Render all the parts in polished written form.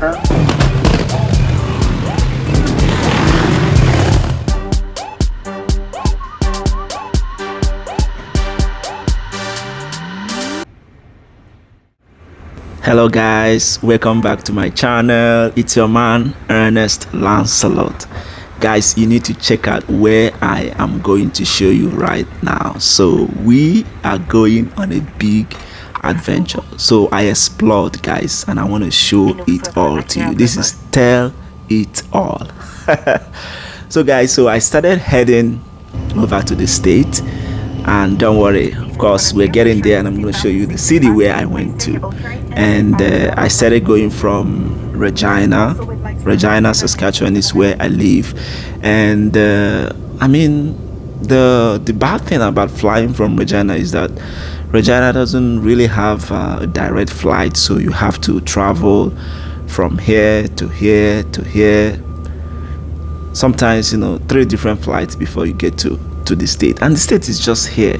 river. Hello guys, welcome back to my channel. It's your man Ernest Lancelot. Guys, you need to check out where I am going to show you right now. So we are going on a big adventure. So I explored, guys, and I want to show it all to you. This is Tell It All. So guys, so I started heading over to the state, and don't worry, of course we're getting there, and I'm going to show you the city where I went to. And I started going from Regina, Saskatchewan is where I live. And I mean, the bad thing about flying from Regina is that Regina doesn't really have a direct flight, so you have to travel from here to here to here. Sometimes, 3 different flights before you get to the state, and the state is just here.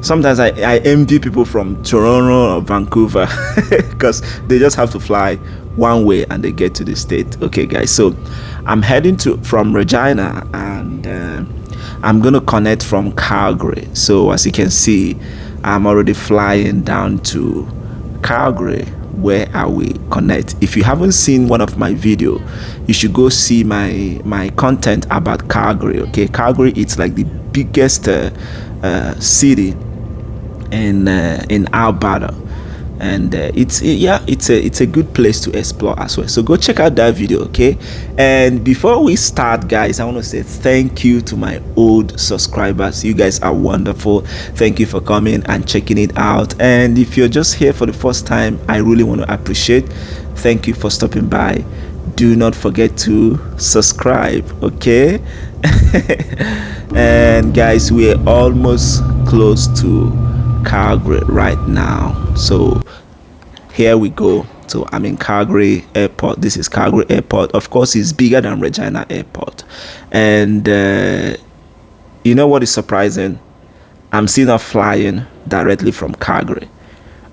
Sometimes I envy people from Toronto or Vancouver because they just have to fly one way and they get to the state. Okay guys, so I'm heading from Regina, and I'm gonna connect from Calgary. So as you can see, I'm already flying down to Calgary, where I will connect. If you haven't seen one of my video, you should go see my content about Calgary. Okay, Calgary, it's like the biggest city in Alberta, and it's a good place to explore as well. So go check out that video. Okay, and before we start, guys, I want to say thank you to my old subscribers. You guys are wonderful. Thank you for coming and checking it out. And if you're just here for the first time, I really want to appreciate. Thank you for stopping by. Do not forget to subscribe. Okay. And guys, we're almost close to Calgary right now, so here we go. So I'm in Calgary Airport. This is Calgary Airport. Of course, it's bigger than Regina Airport. And you know what is surprising? I'm still not flying directly from Calgary.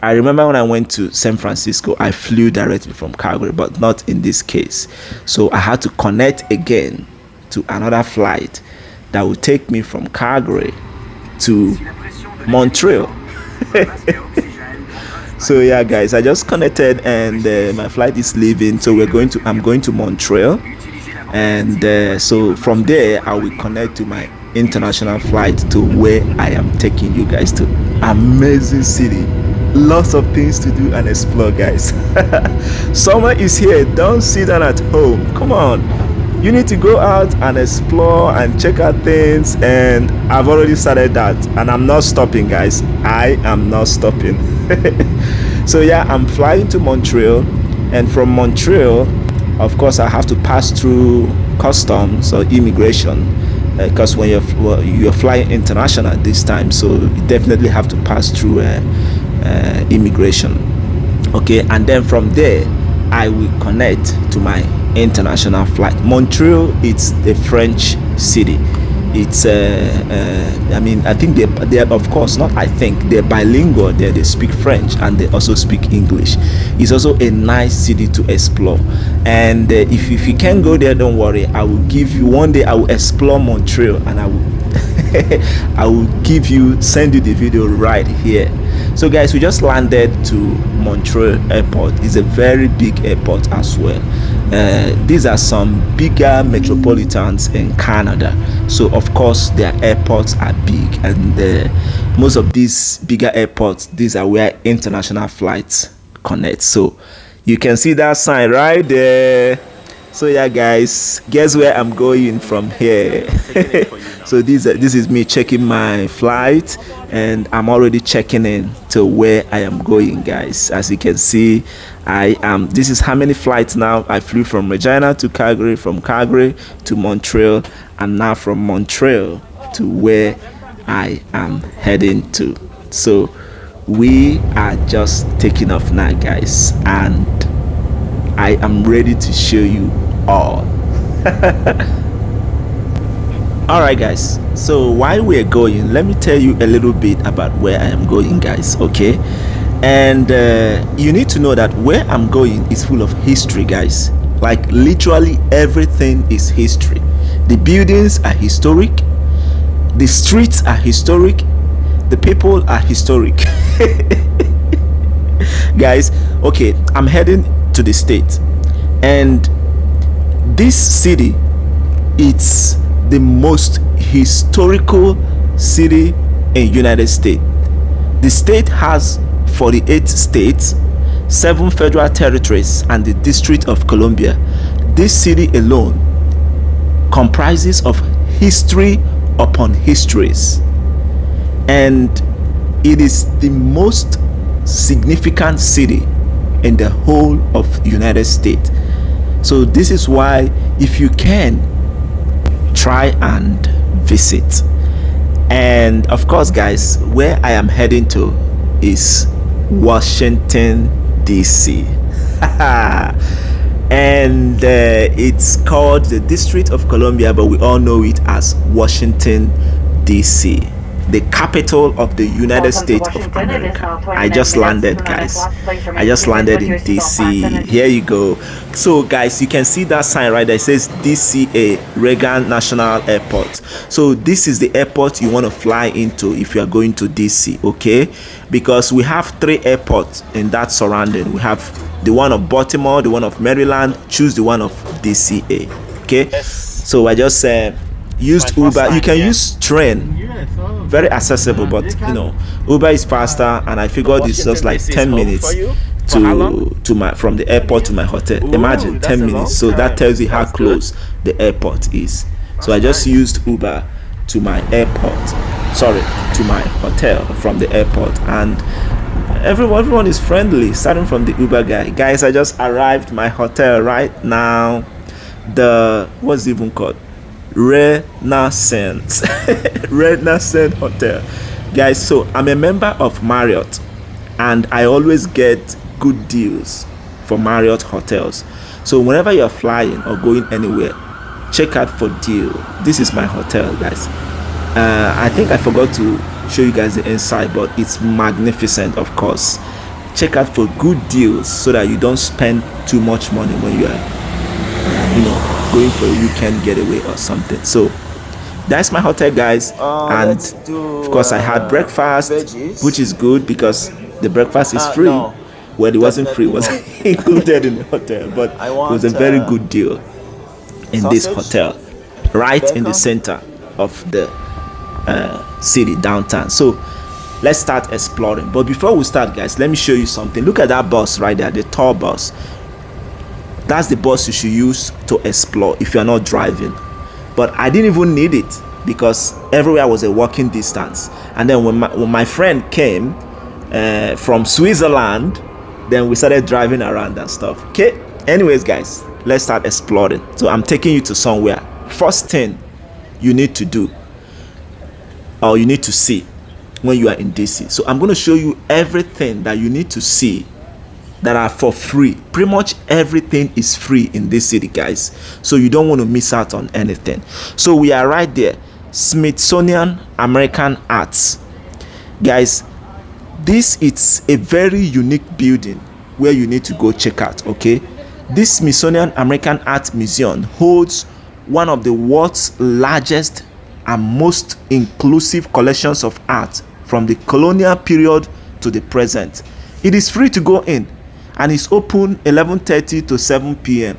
I remember when I went to San Francisco, I flew directly from Calgary, but not in this case. So I had to connect again to another flight that would take me from Calgary to Montreal. So yeah guys, I just connected, and my flight is leaving, so I'm going to Montreal, and so from there I will connect to my international flight to where I am taking you guys to. Amazing city, lots of things to do and explore, guys. Summer is here. Don't sit down at home. Come on, you need to go out and explore and check out things, and I've already started that, and I'm not stopping, guys. I am not stopping. So yeah, I'm flying to Montreal, and from Montreal, of course, I have to pass through customs or immigration, because when you're flying international this time, so you definitely have to pass through immigration. Okay, and then from there I will connect to my international flight. Montreal, it's a French city. It's I mean, I think they're of course not, I think they're bilingual there. They speak French and they also speak English. It's also a nice city to explore, and if you can go there, don't worry, I will give you one day. I will explore Montreal, and I will I will send you the video right here. So guys, we just landed to Montreal Airport. It's a very big airport as well. These are some bigger metropolitans in Canada, so of course their airports are big, and most of these bigger airports, these are where international flights connect. So you can see that sign right there. So yeah guys, guess where I'm going from here. So this is me checking my flight, and I'm already checking in to where I am going, guys. As you can see, this is how many flights now. I flew from Regina to Calgary, from Calgary to Montreal, and now from Montreal to where I am heading to. So we are just taking off now, guys, and I am ready to show you all. All right guys, so while we're going, let me tell you a little bit about where I am going, guys. Okay, And you need to know that where I'm going is full of history, guys. Like literally everything is history. The buildings are historic, the streets are historic, the people are historic. Guys, okay, I'm heading to the state, and this city, it's the most historical city in United States. The state has 48 states, 7 federal territories, and the District of Columbia. This city alone comprises of history upon histories, and it is the most significant city in the whole of United States. So this is why, if you can, try and visit. And of course, guys, where I am heading to is Washington, DC. And it's called the District of Columbia, but we all know it as Washington, DC, the capital of the United States of America. I just landed, guys. I just landed in DC. Here you go. So guys, you can see that sign right there. It says DCA, Reagan National Airport. So this is the airport you want to fly into if you are going to DC, okay? Because we have 3 airports in that surrounding. We have the one of Baltimore, the one of Maryland. Choose the one of DCA, okay? Yes. So I just used Uber. You can use train, very accessible, but you know, Uber is faster, and I figured it's just like 10 minutes to my from the airport to my hotel. Imagine 10 minutes. So that tells you how close the airport is. So I just used Uber to my airport, sorry, to my hotel from the airport, and everyone is friendly, starting from the Uber guy. Guys, I just arrived my hotel right now. The what's it even called? Renaissance Renaissance Hotel, guys. So I'm a member of Marriott, and I always get good deals for Marriott hotels. So whenever you're flying or going anywhere, check out for deal. This is my hotel, guys. I think I forgot to show you guys the inside, but it's magnificent. Of course, check out for good deals so that you don't spend too much money when you are, you know, going for a weekend getaway or something. So that's my hotel, guys. And of course I had breakfast, veggies, which is good because the breakfast is free. No, well, it wasn't free, it was included in the hotel, but it was a very good deal in sausage, this hotel, right bacon, in the center of the city, downtown. So let's start exploring. But before we start, guys, let me show you something. Look at that bus right there, the tour bus. That's the bus you should use to explore if you're not driving. But I didn't even need it because everywhere was a walking distance. And then when my friend came from Switzerland, then we started driving around and stuff. Okay, anyways, guys, let's start exploring. So I'm taking you to somewhere. First thing you need to do, or you need to see when you are in DC. So I'm going to show you everything that you need to see that are for free. Pretty much everything is free in this city, guys, so you don't want to miss out on anything. So we are right there, Smithsonian American Arts, guys. This is a very unique building where you need to go check out, okay? This Smithsonian American Art Museum holds one of the world's largest and most inclusive collections of art from the colonial period to the present. It is free to go in, and it's open 11:30 to 7 p.m.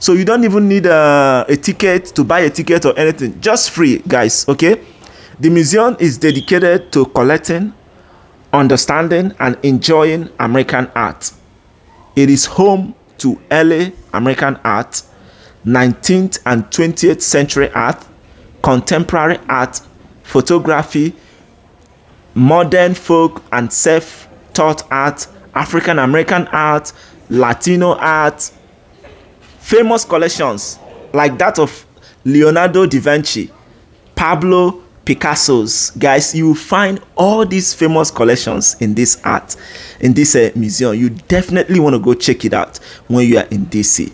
So you don't even need a ticket to buy a ticket or anything. Just free, guys, okay? The museum is dedicated to collecting, understanding, and enjoying American art. It is home to early American art, 19th and 20th century art, contemporary art, photography, modern folk and self-taught art, African American art, Latino art, famous collections like that of Leonardo da Vinci, Pablo Picasso's. Guys, you will find all these famous collections in this art, in this museum. You definitely want to go check it out when you are in DC.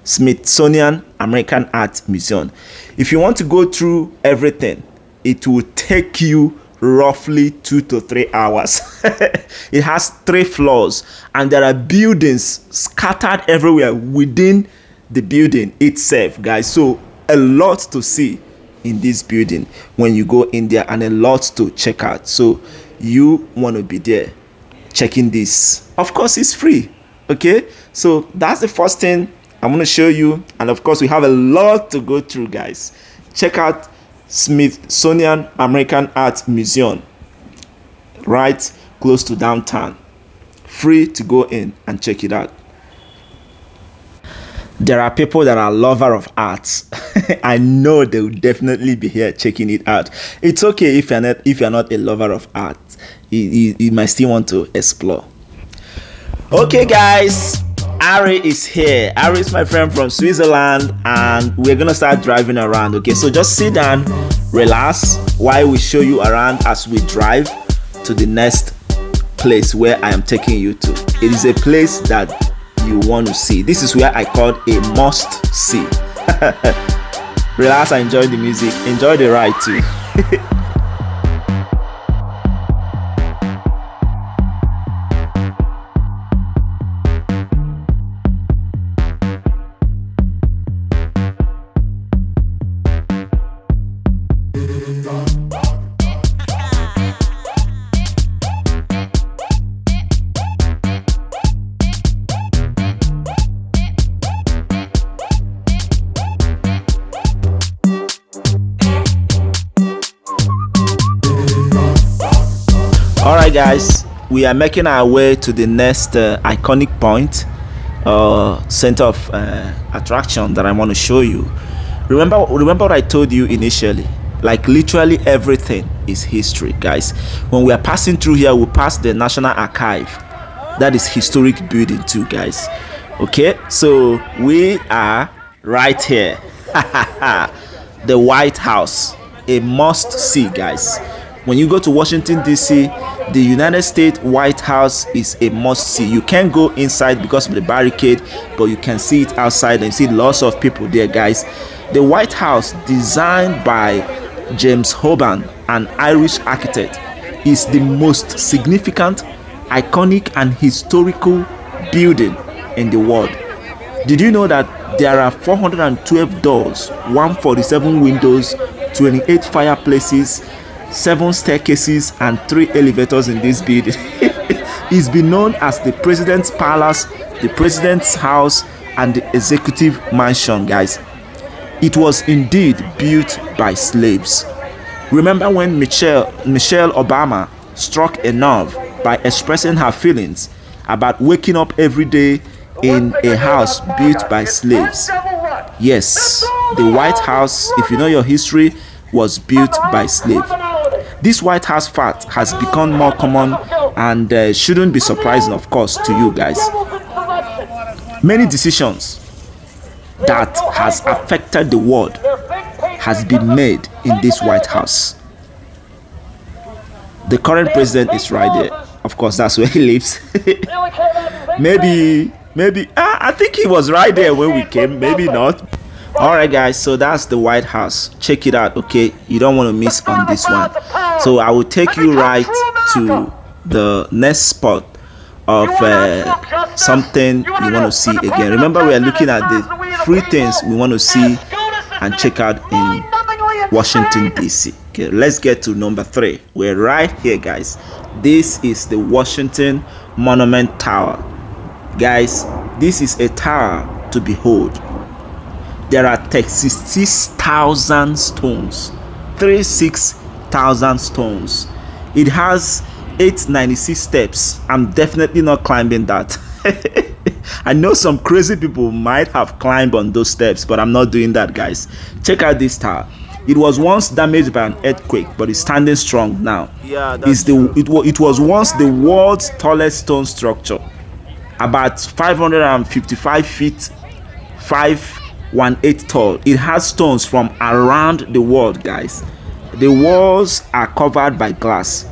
Smithsonian American Art Museum. If you want to go through everything, it will take you roughly 2 to 3 hours. It has 3 floors, and there are buildings scattered everywhere within the building itself, guys. So a lot to see in this building when you go in there, and a lot to check out. So you want to be there checking this. Of course, it's free. Okay, so that's the first thing I'm going to show you. And of course, we have a lot to go through, guys. Check out Smithsonian American Art Museum, right close to downtown. Free to go in and check it out. There are people that are lover of art. I know they will definitely be here checking it out. It's okay if you're not a lover of art. You might still want to explore. Okay, guys, Ari is here. Ari is my friend from Switzerland, and we're gonna start driving around. Okay, so just sit down, relax while we show you around as we drive to the next place where I am taking you to. It is a place that you want to see. This is where I call a must see. Relax and enjoy the music. Enjoy the ride too. Alright, guys, we are making our way to the next iconic point, center of attraction that I want to show you. Remember what I told you initially? Like, literally everything is history, guys. When we are passing through here, we pass the National Archive. That is historic building too, guys. Okay, so we are right here. The White House, a must see, guys. When you go to Washington DC, the United States White House is a must see. You can't go inside because of the barricade, but you can see it outside and see lots of people there, guys. The White House, designed by James Hoban, an Irish architect, is the most significant, iconic, and historical building in the world. Did you know that there are 412 doors, 147 windows, 28 fireplaces, 7 staircases, and 3 elevators in this building? It's been known as the President's Palace, the President's House, and the Executive Mansion, guys. It was indeed built by slaves. Remember when Michelle Obama struck a nerve by expressing her feelings about waking up every day in a house built by slaves? Yes, the White House, if you know your history, was built by slaves. This White House fact has become more common and shouldn't be surprising, of course, to you guys. Many decisions that has affected the world has been made in this White House. The current president is right there. Of course, that's where he lives. maybe I think he was right there when we came, maybe not. Alright, guys, so that's the White House. Check it out, okay? You don't want to miss on this one. So I will take you right to the next spot of something you want to see again. Remember, we are looking at the 3 things we want to see and check out in Washington DC. Okay, let's get to number 3. We're right here, guys. This is the Washington Monument Tower. Guys, this is a tower to behold. There are 36,000 stones. 36,000 stones. It has 896 steps. I'm definitely not climbing that. I know some crazy people might have climbed on those steps, but I'm not doing that, guys. Check out this tower. It was once damaged by an earthquake, but it's standing strong now. Yeah, it was once the world's tallest stone structure, about 555 feet, 518 tall. It has stones from around the world, guys. The walls are covered by glass,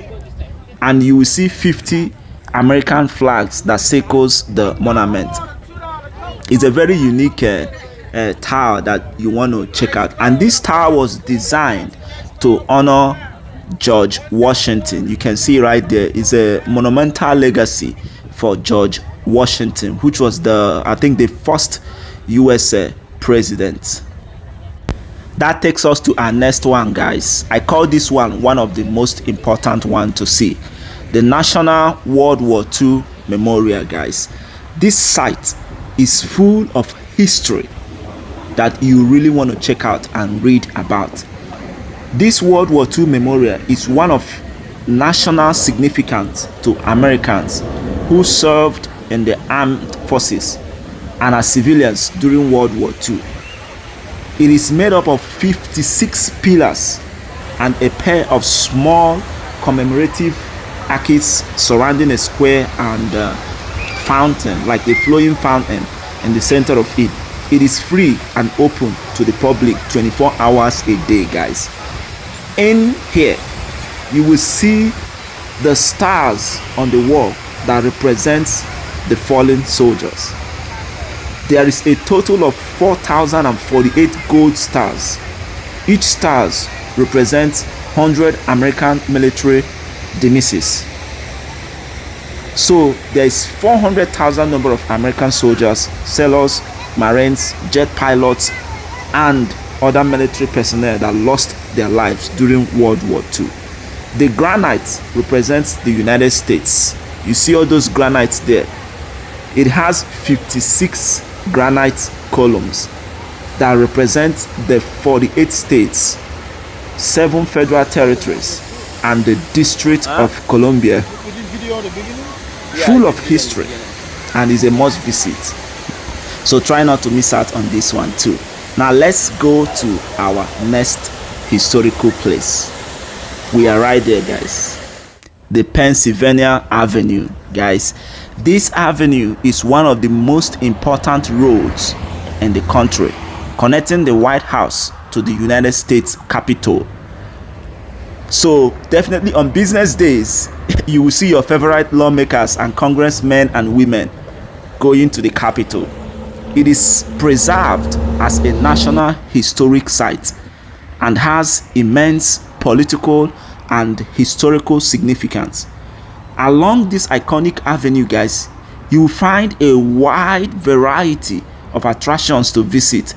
and you will see 50 American flags that circles the monument. It's a very unique tower that you want to check out, and this tower was designed to honor George Washington. You can see right there is a monumental legacy for George Washington, which was I think the first US president. That takes us to our next one, guys. I call this one of the most important one to see. The National World War II Memorial, guys. This site is full of history that you really want to check out and read about. This World War II Memorial is one of national significance to Americans who served in the armed forces and as civilians during World War II. It is made up of 56 pillars and a pair of small commemorative arches surrounding a square and fountain, like a flowing fountain in the center of it. It is free and open to the public 24 hours a day, guys. In here, you will see the stars on the wall that represents the fallen soldiers. There is a total of 4,048 gold stars. Each stars represents 100 American military demisses. So there is 400,000 number of American soldiers, sailors, marines, jet pilots, and other military personnel that lost their lives during World War II. The granite represents the United States. You see all those granites there. It has 56 granite columns that represent the 48 states, 7 federal territories, and the District of Columbia. Full of history and is a must visit. So try not to miss out on this one too. Now let's go to our next historical place. We are right there, guys. The Pennsylvania Avenue, guys. This avenue is one of the most important roads in the country, connecting the White House to the United States Capitol. So definitely on business days, you will see your favorite lawmakers and congressmen and women going to the Capitol. It is preserved as a national historic site and has immense political and historical significance. Along this iconic avenue, guys, you will find a wide variety of attractions to visit,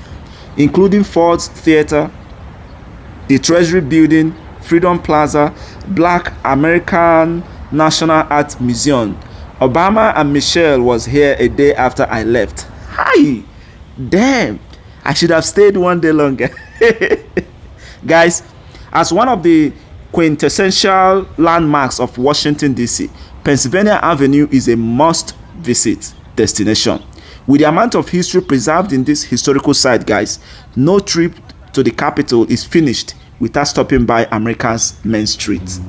including Ford's Theater, the Treasury Building, Freedom Plaza, Black American National Art Museum. Obama and Michelle was here a day after I left. Hi! Damn! I should have stayed one day longer. Guys, as one of the quintessential landmarks of Washington, D.C., Pennsylvania Avenue is a must-visit destination. With the amount of history preserved in this historical site, guys, no trip to the Capitol is finished without stopping by America's Main Street.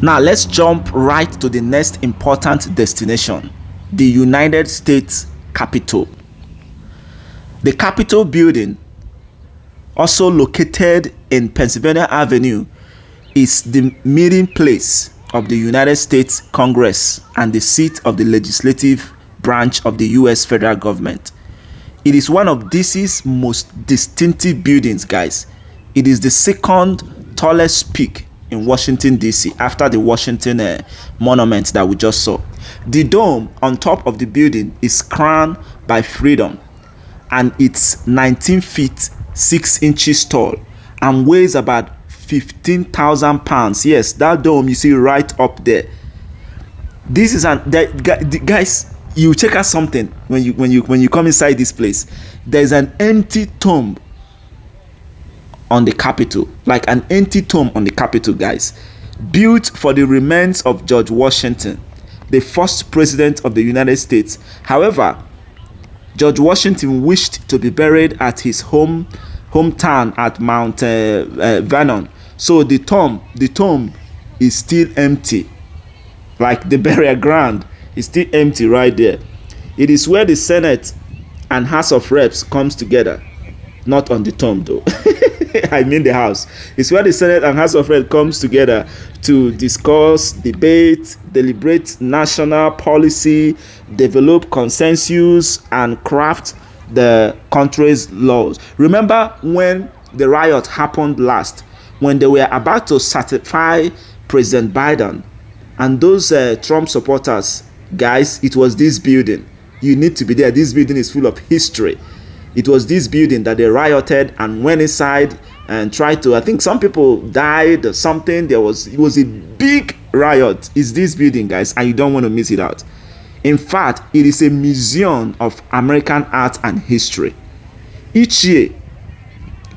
Now let's jump right to the next important destination, the United States Capitol. The Capitol building, also located in Pennsylvania Avenue, is the meeting place of the United States Congress and the seat of the legislative branch of the US federal government. It is one of DC's most distinctive buildings, guys. It is the second tallest peak in Washington, D.C. after the Washington Monument that we just saw. The dome on top of the building is crowned by freedom, and it's 19 feet 6 inches tall and weighs about 15,000 pounds. Yes, that dome you see right up there. This is guys, you check out something when you come inside this place. There's an empty tomb on the Capitol, like an empty tomb on the Capitol, guys, built for the remains of George Washington, the first president of the United States. However, George Washington wished to be buried at his hometown at Mount Vernon, so the tomb is still empty, like the burial ground is still empty right there. It is where the Senate and House of Reps comes together, not on the tomb though. I mean the house. It's where the Senate and House of Reps comes together to discuss, debate, deliberate national policy, develop consensus, and craft the country's laws. Remember when the riot happened last, when they were about to certify President Biden, and those Trump supporters, guys, it was this building. You need to be there. This building is full of history. It was this building that they rioted and went inside and tried to, I think some people died or something. It was a big riot. It's this building, guys, and you don't want to miss it out. In fact, it is a museum of American art and history. Each year,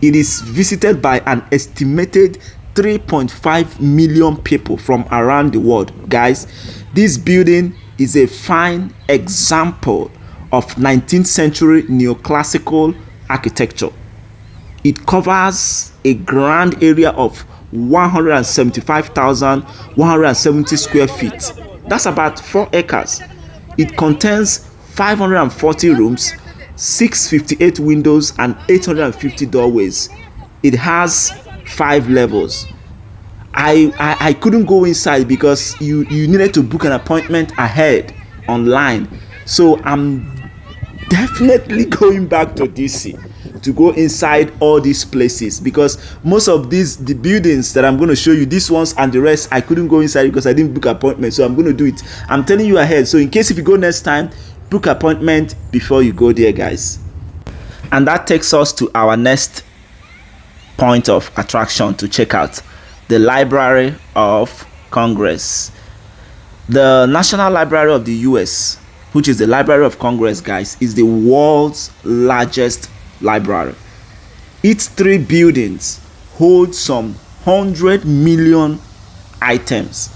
it is visited by an estimated 3.5 million people from around the world. Guys, this building is a fine example of 19th century neoclassical architecture. It covers a grand area of 175,170 square feet. That's about 4 acres. It contains 540 rooms, 658 windows, and 850 doorways. It has 5 levels. I couldn't go inside because you needed to book an appointment ahead online. So I'm definitely going back to DC to go inside all these places, because most of the buildings that I'm going to show you, these ones and the rest, I couldn't go inside because I didn't book appointment. So I'm going to do it. I'm telling you ahead. So in case if you go next time, book appointment before you go there, guys. And that takes us to our next point of attraction to check out: the Library of Congress. The National Library of the US, which is the Library of Congress, guys, is the world's largest library. Its 3 buildings hold some 100 million items,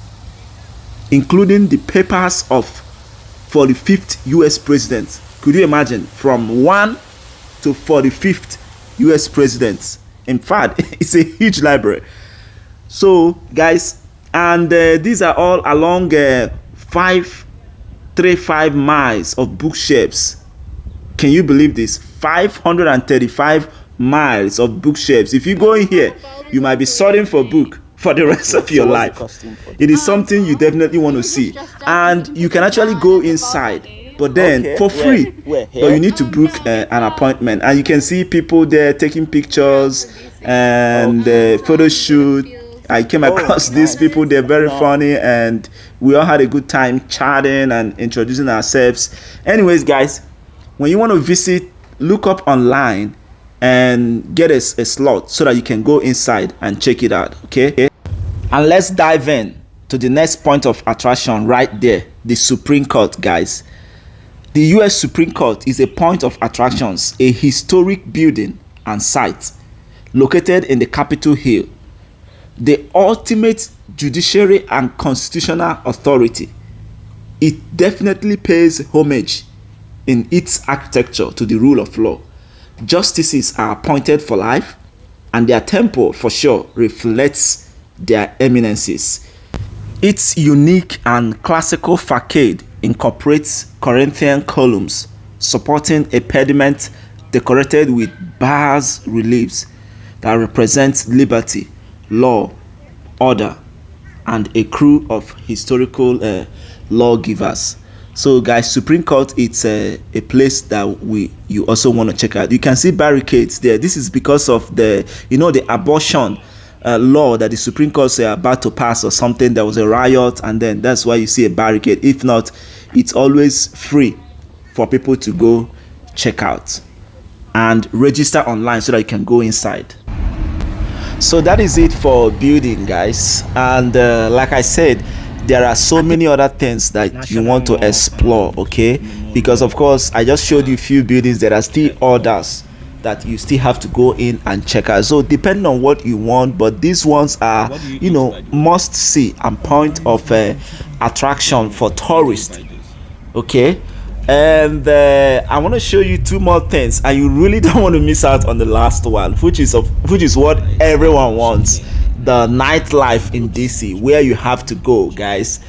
including the papers of 45th US president. Could you imagine? From 1 to 45th US presidents. In fact, it's a huge library. So, guys, and these are all along 535 miles of bookshelves. Can you believe this? 535 miles of bookshelves. If you go in here, you might be sorting for book for the rest of your life. It is something you definitely want to see, and you can actually go inside, but then for free. But you need to book an appointment, and you can see people there taking pictures and photo shoot. I came across these people. They're very funny, and we all had a good time chatting and introducing ourselves. Anyways, guys, when you want to visit, look up online and get a slot so that you can go inside and check it out. Okay, and let's dive in to the next point of attraction right there: the Supreme Court, guys. The US Supreme Court is a point of attractions, a historic building and site located in the Capitol Hill, the ultimate judiciary and constitutional authority. It definitely pays homage in its architecture to the rule of law. Justices are appointed for life, and their temple for sure reflects their eminences. Its unique and classical facade incorporates Corinthian columns supporting a pediment decorated with bas reliefs that represent liberty, law, order, and a crew of historical lawgivers. So, guys, Supreme Court, it's a place that you also want to check out. You can see barricades there. This is because of the abortion law that the Supreme Court are about to pass or something. There was a riot, and then that's why you see a barricade. If not, it's always free for people to go check out and register online so that you can go inside. So that is it for building, guys. And like I said, there are so many other things that you want to explore, okay? Because of course I just showed you a few buildings. There are still others that you still have to go in and check out. So depending on what you want, but these ones are, must see and point of attraction for tourists, okay? And I want to show you 2 more things, and you really don't want to miss out on the last one, which is what everyone wants: the nightlife in DC, where you have to go, guys.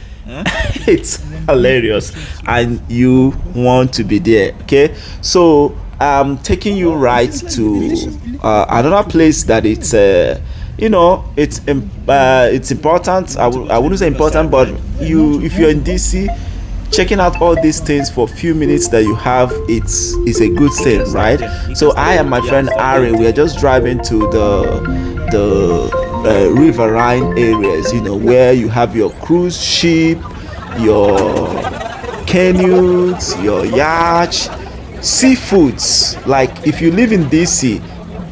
It's hilarious, and you want to be there. Okay, so I'm taking you right to another place that it's it's important. I wouldn't say important, but if you're in DC, checking out all these things for a few minutes that you have, it's a good thing, right? So I and my friend Ari, we are just driving to the riverine areas, you know, where you have your cruise ship, your canoes, your yacht, seafoods. Like if you live in DC,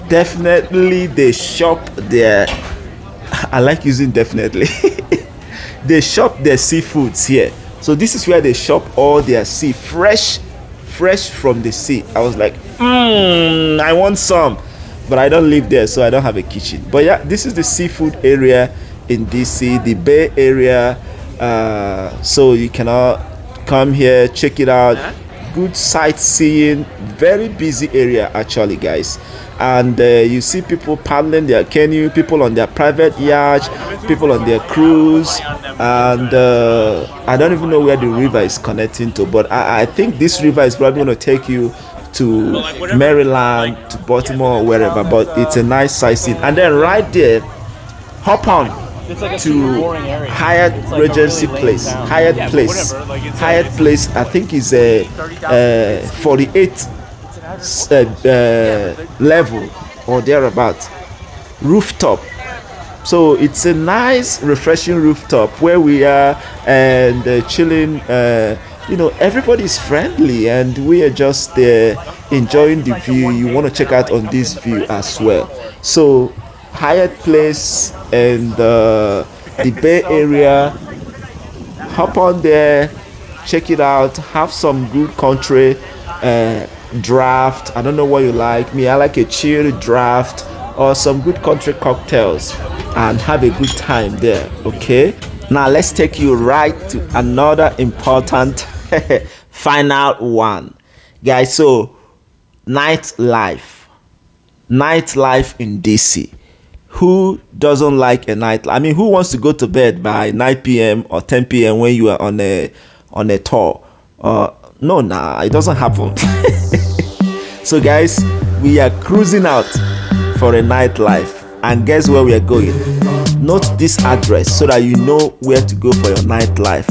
definitely they shop there. I like using definitely. They shop their seafoods here. So this is where they shop all their sea fresh from the sea. I was like, I want some, but I don't live there, so I don't have a kitchen. But yeah, this is the seafood area in DC, the Bay Area. So you cannot come here, check it out. Good sightseeing, very busy area actually, guys. And you see people paddling their canoe, people on their private yacht, people on their cruise, and I don't even know where the river is connecting to, but I think this river is probably going to take you to Maryland, to Baltimore, or wherever. But it's a nice sightseeing. And then right there, hop on to Hyatt Regency Place. Hyatt Place, I think is a 48 level or thereabout rooftop. So it's a nice refreshing rooftop where we are and chilling. You know, everybody's friendly and we are just there enjoying the view. You want to check out on this view as well. So Hyatt Place and the Bay Area, hop on there, check it out, have some good country draft. I don't know what you like. Me, I like a chilled draft or some good country cocktails and have a good time there. Okay, now let's take you right to another important final one, guys. So nightlife in DC. Who doesn't like a night? I mean, who wants to go to bed by 9 p.m. or 10 p.m. when you are on a tour? No, it doesn't happen. So guys, we are cruising out for a nightlife, and guess where we are going? Note this address so that you know where to go for your nightlife.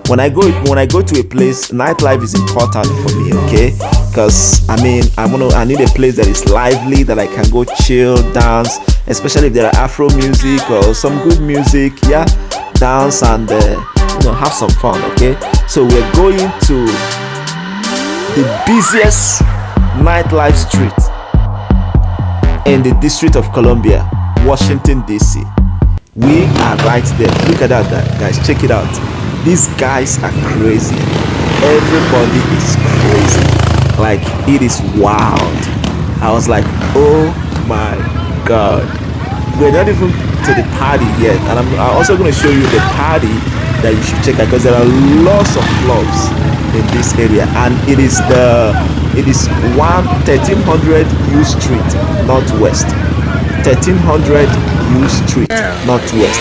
When I go to a place, nightlife is important for me, okay? Because I mean, I need a place that is lively, that I can go chill, dance, especially if there are Afro music or some good music, yeah, dance and have some fun, okay? So we're going to the busiest nightlife street in the District of Columbia, Washington DC. We are right there. Look at that, guys. Check it out. These guys are crazy. Everybody is crazy. Like, it is wild. I was like, oh my god. We're not even to the party yet, and I'm also going to show you the party that you should check out, because there are lots of clubs in this area, and it is 1300 U Street Northwest. 1300 U Street Northwest.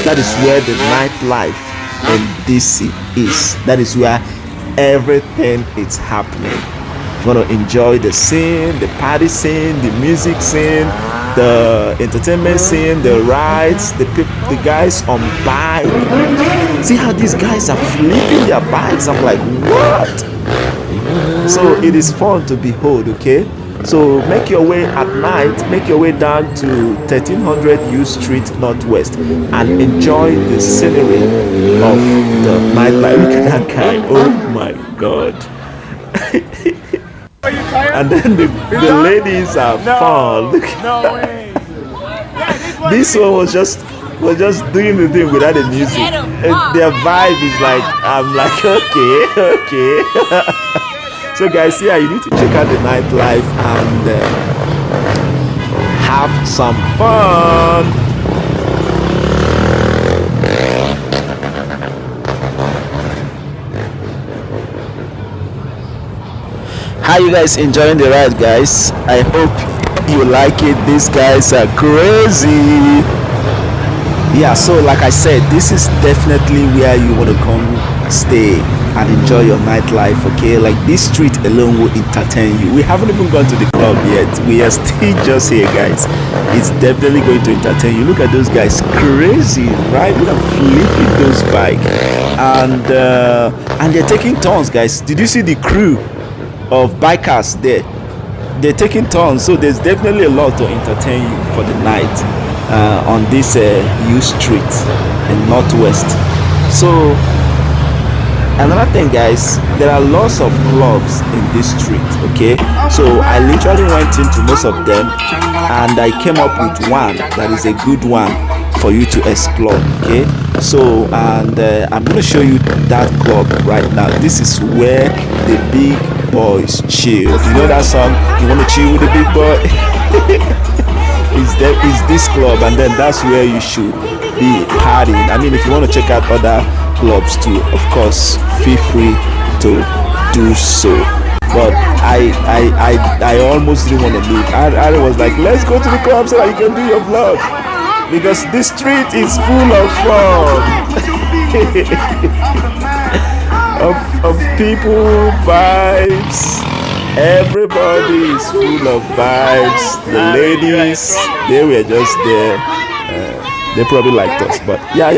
That is where the nightlife in DC is. That is where everything is happening. You want to enjoy the scene, the party scene, the music scene, the entertainment scene, the rides, the guys on bike. See how these guys are flipping their bikes. I'm like, what? So it is fun to behold, okay? So make your way at night, make your way down to 1300 U Street Northwest and enjoy the scenery of the nightlife. Look at that guy, oh my god. And then the ladies are fun. No way. This one was just doing the thing without the music. Their vibe is like, I'm like, okay. So guys, yeah, you need to check out the nightlife and have some fun. How you guys enjoying the ride, guys? I hope you like it. These guys are crazy. Yeah, so like I said, this is definitely where you want to come stay and enjoy your nightlife, okay? Like, this street alone will entertain you. We haven't even gone to the club yet. We are still just here, guys. It's definitely going to entertain you. Look at those guys, crazy, right? Look at flipping those bikes, and they're taking turns, guys. Did you see the crew of bikers there? They're taking turns, so there's definitely a lot to entertain you for the night. on this U Street in Northwest. So another thing, guys, there are lots of clubs in this street. Okay, so I literally went into most of them and I came up with one that is a good one for you to explore. Okay, so and I'm going to show you that club right now. This is where the big boys chill. You know that song, you want to chill with the big boy? Is this club, and then that's where you should be partying. I mean, if you want to check out other clubs too, of course, feel free to do so. But I almost didn't want to leave. I was like, let's go to the club so that you can do your vlog, because this street is full of fun. of people, vibes. Everybody is full of vibes. The ladies, they were just there. They probably liked us, but yeah.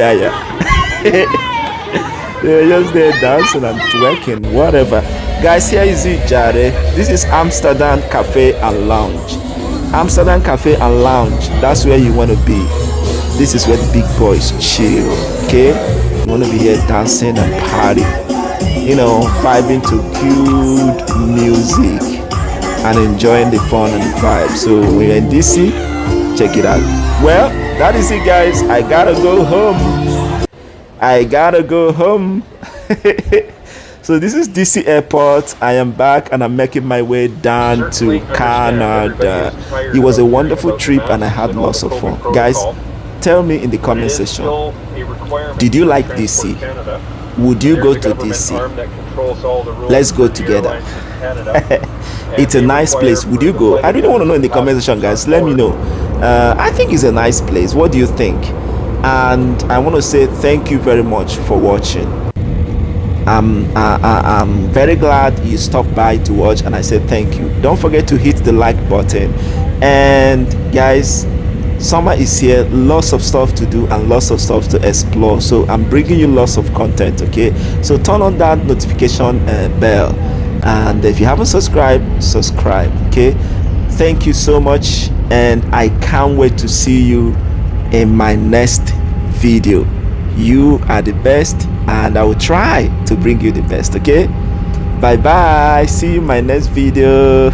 They were just there dancing and twerking, whatever. Guys, here is it, Jare. This is Amsterdam Cafe and Lounge. Amsterdam Cafe and Lounge. That's where you want to be. This is where the big boys chill. Okay, you want to be here dancing and party. You know, vibing to good music and enjoying the fun and the vibe. So when you're in DC, check it out. Well, that is it, guys. I gotta go home. So this is DC Airport. I am back and I'm making my way down to Canada. It was a wonderful trip and I had lots of fun. Guys, tell me in the comment section, did you like DC? Would you go to DC? Let's go together. It's a nice place. Would you go? I really want to know in the comment section, guys. Let me know. I think it's a nice place. What do you think? And I want to say thank you very much for watching. I'm very glad you stopped by to watch, and I said thank you. Don't forget to hit the like button. And guys, summer is here, lots of stuff to do and lots of stuff to explore, so I'm bringing you lots of content. Okay, so turn on that notification bell, and if you haven't subscribed, subscribe. Okay, thank you so much, and I can't wait to see you in my next video. You are the best, and I will try to bring you the best. Okay, bye bye, see you in my next video.